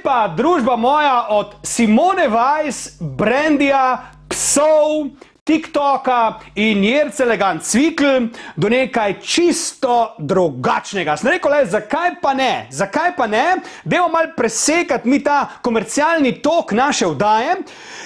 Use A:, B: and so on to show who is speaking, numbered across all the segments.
A: pa družba moja od Simone Weiss, Brandija, psov, TikToka in Jerce Elegant Cvikl do nekaj čisto drugačnega. Sem rekel, zakaj pa ne? Zakaj pa ne? Dajmo malo presekati mi ta komercialni tok naše vdaje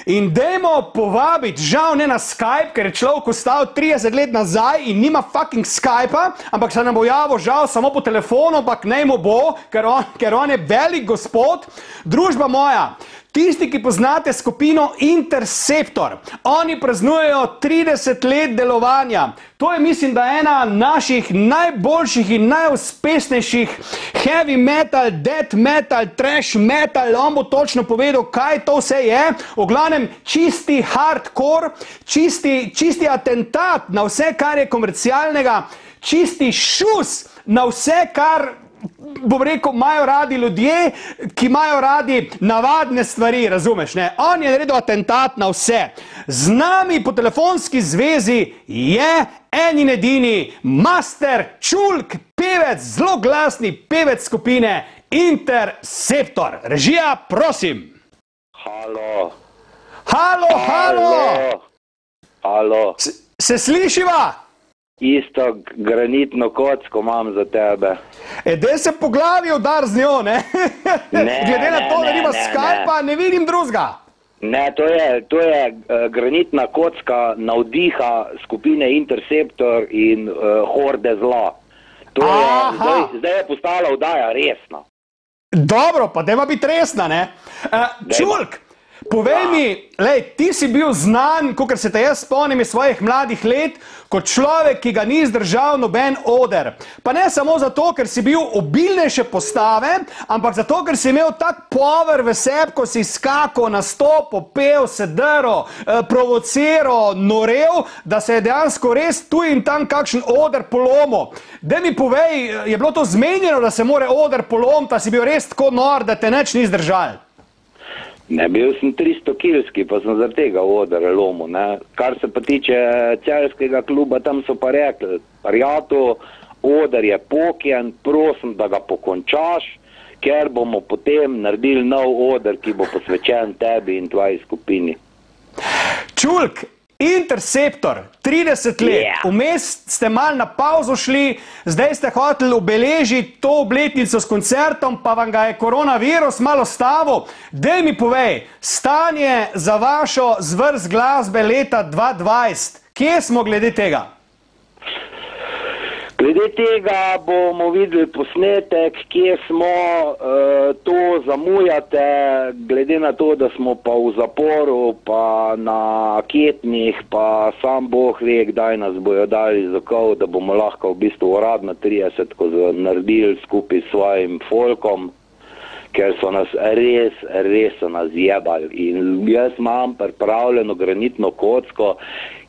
A: in dajmo povabiti, žal ne na Skype, ker je človek ostal 30 let nazaj in nima fucking Skypa, ampak se nam bo javil žal samo po telefonu, ampak naj mu bo, ker on je velik gospod. Družba moja, tisti, ki poznate skupino Interceptor, oni praznujejo 30 let delovanja. To je, mislim, da ena naših najboljših in najuspešnejših heavy metal, death metal, trash metal, on bo točno povedal, kaj to vse je. V glavnem, čisti hardcore, čisti atentat na vse, kar je komercialnega, čisti šus na vse, kar bom rekel, imajo radi ljudje, ki imajo radi navadne stvari, razumeš, ne? On je naredil atentat na vse. Z nami po telefonski zvezi je en in edini Master Čulk, pevec, zelo glasni pevec skupine Interceptor. Režija, prosim.
B: Halo.
A: Halo, halo.
B: Halo.
A: Se slišiva?
B: Isto granitno kocko imam za tebe.
A: Daj se po glavi udar z njo, ne? Glede na to, da nima Skypa, ne vidim drugega.
B: Ne, to je granitna kocka navdiha skupine Interceptor in horde zla. Zdaj je postala vdaja resna.
A: Dobro, pa dajmo biti resna, ne? Čulk, povej mi, ti si bil znan, kakor se te jaz spomnim iz svojih mladih let, kot človek, ki ga ni zdržal noben oder. Pa ne samo zato, ker si bil obilnejše postave, ampak zato, ker si imel tak power v sebi, ko si skakal, nastopil, pel, se drl, provociral, norel, da se je dejansko res tu in tam kakšen oder polomil. Daj mi povej, je bilo to zmenjeno, da se more oder polomiti, da si bil res tako nor, da te nič ni zdržal?
B: Ne, bil sem 300-kilski, pa sem zaradi tega oder lomil, ne. Kar se pa tiče celjskega kluba, tam so pa rekli, prijatelj, oder je pokjen, prosim, da ga pokončaš, ker bomo potem naredili nov oder, ki bo posvečen tebi in tvoji skupini.
A: Čulk, Interceptor, 30 let, vmes ste mal na pauzo šli, zdaj ste hoteli obeležiti to obletnico s koncertom, pa vam ga je koronavirus malo stavil. Daj mi povej, stanje za vašo zvrst glasbe leta 2020, kje smo glede tega?
B: Glede tega bomo videli posnetek, kje smo, to zamujate, glede na to, da smo pa v zaporu, pa na ketnih, pa sam Bog ve, kdaj nas bojo dali za kol, da bomo lahko v bistvu uradno 30 naredili skupaj s svojim folkom, ker so nas res so nas jebali. In jaz imam pripravljeno granitno kocko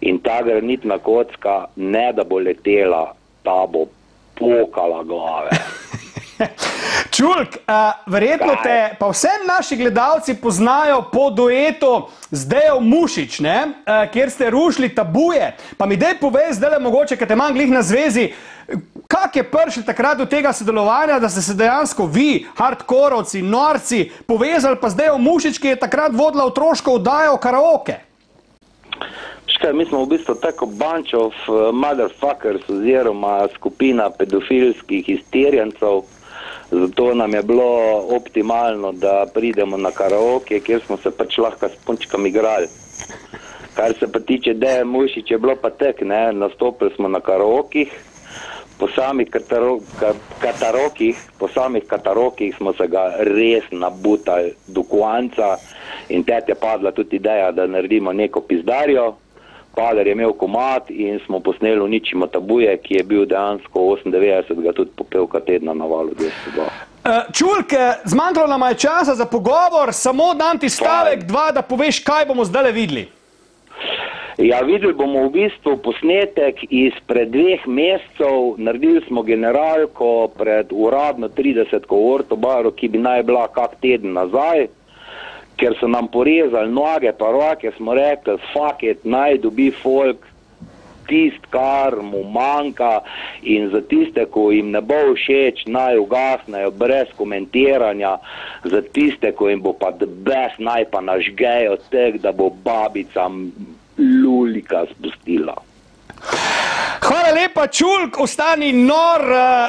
B: in ta granitna kocka ne da bo letela, ta bo pokala glave.
A: Čulk, verjetno te pa vse naši gledalci poznajo po duetu z Dejo Mušič, ne? Kjer ste rušili Tabuje. Pa mi daj povej zdaj mogoče, ker te imam glih na zvezi, kak je prišli takrat do tega sodelovanja, da ste se dejansko vi, hardkorovci, norci, povezali pa z Dejo Mušič, ki je takrat vodila otroško vdajo karaoke?
B: Mi smo v bistvu tako bunch of motherfuckers oziroma skupina pedofilskih histerijancov, zato nam je bilo optimalno, da pridemo na karaoke, kjer smo se pač lahko s punčkami igrali. Kar se pa tiče Deje Mušič, je bilo pa tek, ne, nastopili smo na karaokih, po samih katarokih smo se ga res nabutali do konca in tete je padla tudi ideja, da naredimo neko pizdarjo. Pader je imel komad in smo posneli Uničimo Tabuje, ki je bil dejansko 98 tudi popevka tedna na Valu 202.
A: Čulk, zmanjkalo nam je časa za pogovor, samo dam ti stavek 2, da poveš, kaj bomo zdaj videli.
B: Ja, videli bomo v bistvu posnetek izpred 2 mesecev, naredili smo generalko pred uradno 30-ko v Ortobaru, ki bi naj bila kak teden nazaj. Ker so nam porezali noge pa roke, smo rekli, fuck it, naj dobi folk tisto, kar mu manjka, in za tiste, ko jim ne bo všeč, naj ugasnejo brez komentiranja, za tiste, ko jim bo pa debes, naj pa nažgejo tek, da bo babicam lulika spustila.
A: Hvala lepa, Čulk, ostani nor,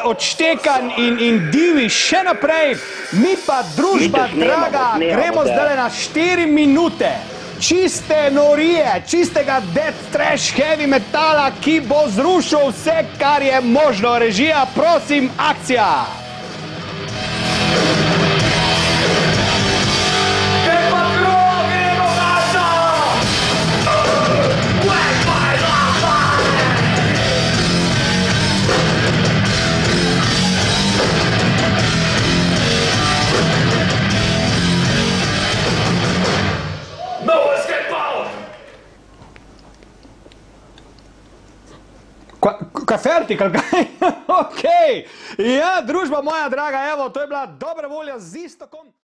A: odštekan in divi še naprej. Mi pa, družba draga, gremo zdaj na 4 minute čiste norije, čistega death trash heavy metala, ki bo zrušil vse, kar je možno. Režija, prosim, akcija! Kaj fertik, ali kaj? Okej. Ja, družba moja draga, evo, to je bila dobra volja z Iztokom.